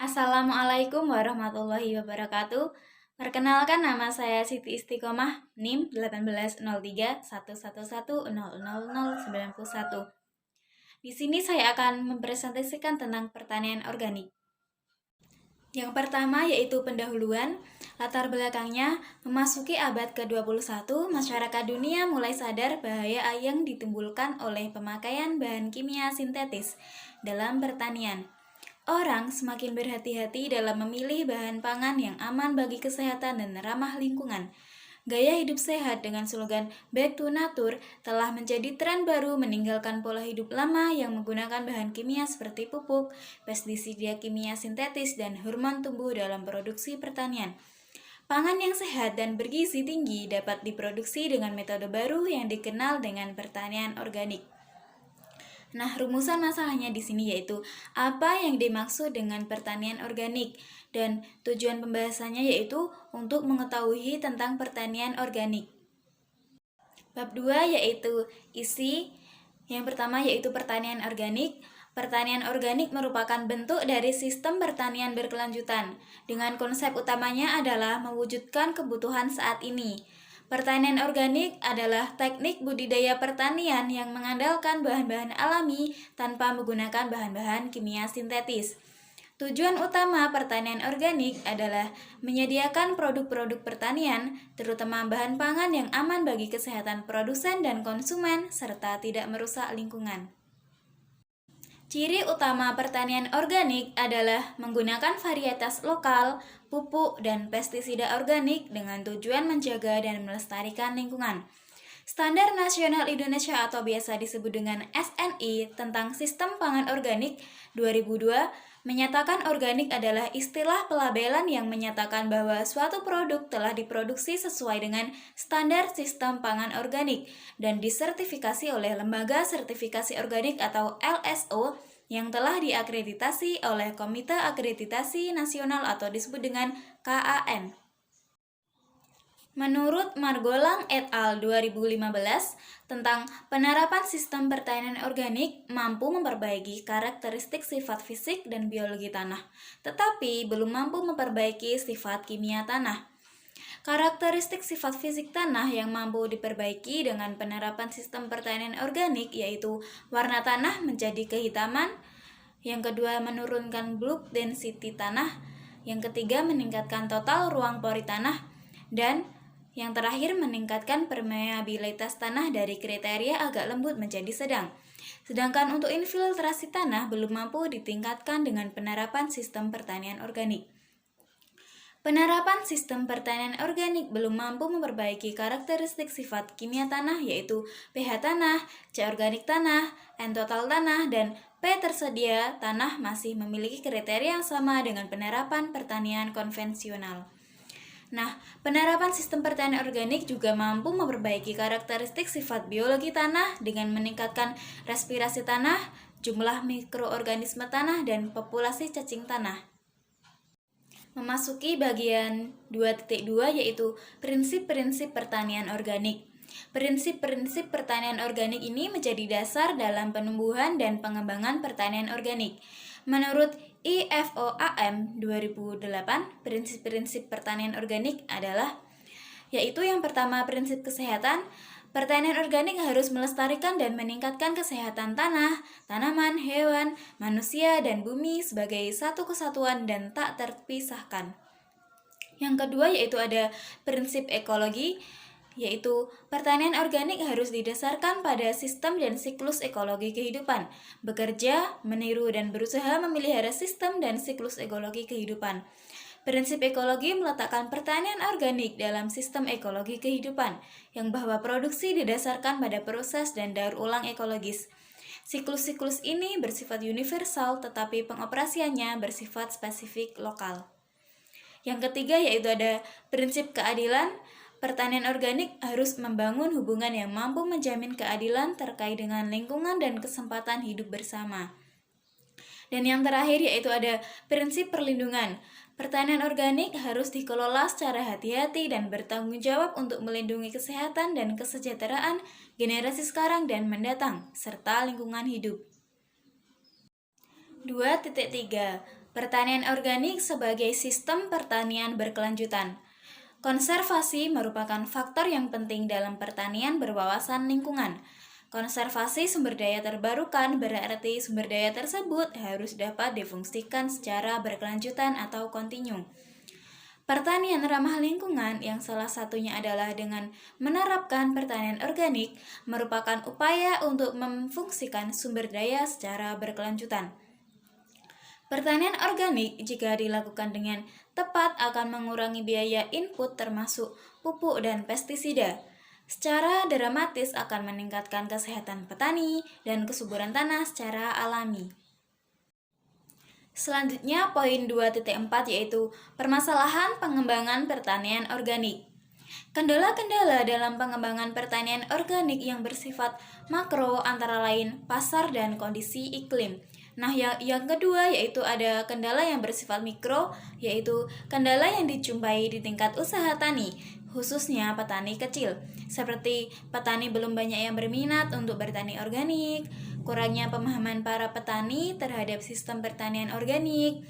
Assalamualaikum warahmatullahi wabarakatuh. Perkenalkan, nama saya Siti Istiqomah, NIM 180311100091. Di sini saya akan mempresentasikan tentang pertanian organik. Yang pertama yaitu pendahuluan. Latar belakangnya, memasuki abad ke-21, masyarakat dunia mulai sadar bahaya yang ditimbulkan oleh pemakaian bahan kimia sintetis dalam pertanian. Orang semakin berhati-hati dalam memilih bahan pangan yang aman bagi kesehatan dan ramah lingkungan. Gaya hidup sehat dengan slogan Back to Nature telah menjadi tren baru, meninggalkan pola hidup lama yang menggunakan bahan kimia seperti pupuk, pestisida kimia sintetis, dan hormon tumbuh dalam produksi pertanian. Pangan yang sehat dan bergizi tinggi dapat diproduksi dengan metode baru yang dikenal dengan pertanian organik. Nah, rumusan masalahnya di sini yaitu apa yang dimaksud dengan pertanian organik, dan tujuan pembahasannya yaitu untuk mengetahui tentang pertanian organik. Bab 2 yaitu isi. Yang pertama yaitu pertanian organik. Pertanian organik merupakan bentuk dari sistem pertanian berkelanjutan, dengan konsep utamanya adalah mewujudkan kebutuhan saat ini. Pertanian organik adalah teknik budidaya pertanian yang mengandalkan bahan-bahan alami tanpa menggunakan bahan-bahan kimia sintetis. Tujuan utama pertanian organik adalah menyediakan produk-produk pertanian, terutama bahan pangan yang aman bagi kesehatan produsen dan konsumen, serta tidak merusak lingkungan. Ciri utama pertanian organik adalah menggunakan varietas lokal, pupuk, dan pestisida organik dengan tujuan menjaga dan melestarikan lingkungan. Standar Nasional Indonesia atau biasa disebut dengan SNI tentang Sistem Pangan Organik 2002 menyatakan organik adalah istilah pelabelan yang menyatakan bahwa suatu produk telah diproduksi sesuai dengan standar sistem pangan organik dan disertifikasi oleh Lembaga Sertifikasi Organik atau LSO yang telah diakreditasi oleh Komite Akreditasi Nasional atau disebut dengan KAN. Menurut Margolang et al. 2015 tentang penerapan sistem pertanian organik mampu memperbaiki karakteristik sifat fisik dan biologi tanah, tetapi belum mampu memperbaiki sifat kimia tanah. Karakteristik sifat fisik tanah yang mampu diperbaiki dengan penerapan sistem pertanian organik yaitu warna tanah menjadi kehitaman, yang kedua menurunkan bulk density tanah, yang ketiga meningkatkan total ruang pori tanah, dan yang terakhir meningkatkan permeabilitas tanah dari kriteria agak lembut menjadi sedang. Sedangkan untuk infiltrasi tanah belum mampu ditingkatkan dengan penerapan sistem pertanian organik. Penerapan sistem pertanian organik belum mampu memperbaiki karakteristik sifat kimia tanah yaitu pH tanah, C organik tanah, N total tanah, dan P tersedia tanah masih memiliki kriteria yang sama dengan penerapan pertanian konvensional. Nah, penerapan sistem pertanian organik juga mampu memperbaiki karakteristik sifat biologi tanah dengan meningkatkan respirasi tanah, jumlah mikroorganisme tanah, dan populasi cacing tanah. Memasuki bagian 2.2 yaitu prinsip-prinsip pertanian organik. Prinsip-prinsip pertanian organik ini menjadi dasar dalam penumbuhan dan pengembangan pertanian organik. Menurut IFOAM 2008, prinsip-prinsip pertanian organik adalah yaitu yang pertama prinsip kesehatan. Pertanian organik harus melestarikan dan meningkatkan kesehatan tanah, tanaman, hewan, manusia, dan bumi sebagai satu kesatuan dan tak terpisahkan. Yang kedua yaitu ada prinsip ekologi, yaitu pertanian organik harus didasarkan pada sistem dan siklus ekologi kehidupan, bekerja, meniru, dan berusaha memelihara sistem dan siklus ekologi kehidupan. Prinsip ekologi meletakkan pertanian organik dalam sistem ekologi kehidupan, yang bahwa produksi didasarkan pada proses dan daur ulang ekologis. Siklus-siklus ini bersifat universal, tetapi pengoperasiannya bersifat spesifik lokal. Yang ketiga yaitu ada prinsip keadilan. Pertanian organik harus membangun hubungan yang mampu menjamin keadilan terkait dengan lingkungan dan kesempatan hidup bersama. Dan yang terakhir yaitu ada prinsip perlindungan. Pertanian organik harus dikelola secara hati-hati dan bertanggung jawab untuk melindungi kesehatan dan kesejahteraan generasi sekarang dan mendatang, serta lingkungan hidup. 2.3 Pertanian organik sebagai sistem pertanian berkelanjutan. Konservasi merupakan faktor yang penting dalam pertanian berwawasan lingkungan. Konservasi sumber daya terbarukan berarti sumber daya tersebut harus dapat difungsikan secara berkelanjutan atau kontinu. Pertanian ramah lingkungan yang salah satunya adalah dengan menerapkan pertanian organik merupakan upaya untuk memfungsikan sumber daya secara berkelanjutan. Pertanian organik jika dilakukan dengan tepat akan mengurangi biaya input termasuk pupuk dan pestisida. Secara dramatis akan meningkatkan kesehatan petani dan kesuburan tanah secara alami. Selanjutnya poin 2.4 yaitu permasalahan pengembangan pertanian organik. Kendala-kendala dalam pengembangan pertanian organik yang bersifat makro antara lain pasar dan kondisi iklim. Nah, yang kedua yaitu ada kendala yang bersifat mikro, yaitu kendala yang dijumpai di tingkat usaha tani, khususnya petani kecil, seperti petani belum banyak yang berminat untuk bertani organik, kurangnya pemahaman para petani terhadap sistem pertanian organik.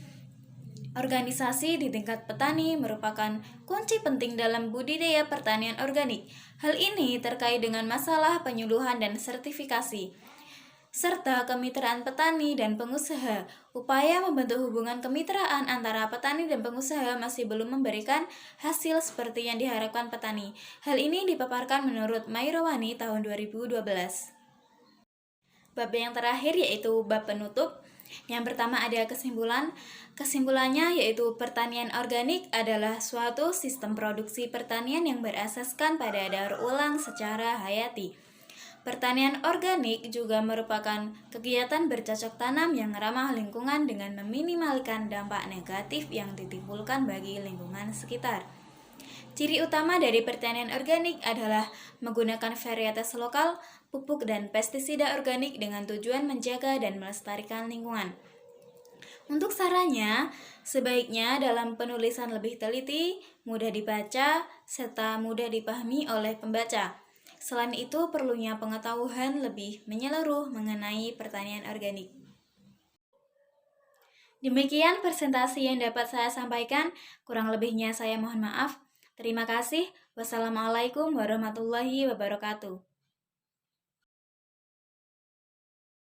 Organisasi di tingkat petani merupakan kunci penting dalam budidaya pertanian organik. Hal ini terkait dengan masalah penyuluhan dan sertifikasi, serta kemitraan petani dan pengusaha. Upaya membentuk hubungan kemitraan antara petani dan pengusaha masih belum memberikan hasil seperti yang diharapkan petani. Hal ini dipaparkan menurut Mayrawani tahun 2012. Bab yang terakhir yaitu bab penutup. Yang pertama ada kesimpulan. Kesimpulannya yaitu pertanian organik adalah suatu sistem produksi pertanian yang berasaskan pada daur ulang secara hayati. Pertanian organik juga merupakan kegiatan bercocok tanam yang ramah lingkungan dengan meminimalkan dampak negatif yang ditimbulkan bagi lingkungan sekitar. Ciri utama dari pertanian organik adalah menggunakan varietas lokal, pupuk dan pestisida organik dengan tujuan menjaga dan melestarikan lingkungan. Untuk sarannya, sebaiknya dalam penulisan lebih teliti, mudah dibaca, serta mudah dipahami oleh pembaca. Selain itu, perlunya pengetahuan lebih menyeluruh mengenai pertanian organik. Demikian presentasi yang dapat saya sampaikan, kurang lebihnya saya mohon maaf. Terima kasih. Wassalamualaikum warahmatullahi wabarakatuh.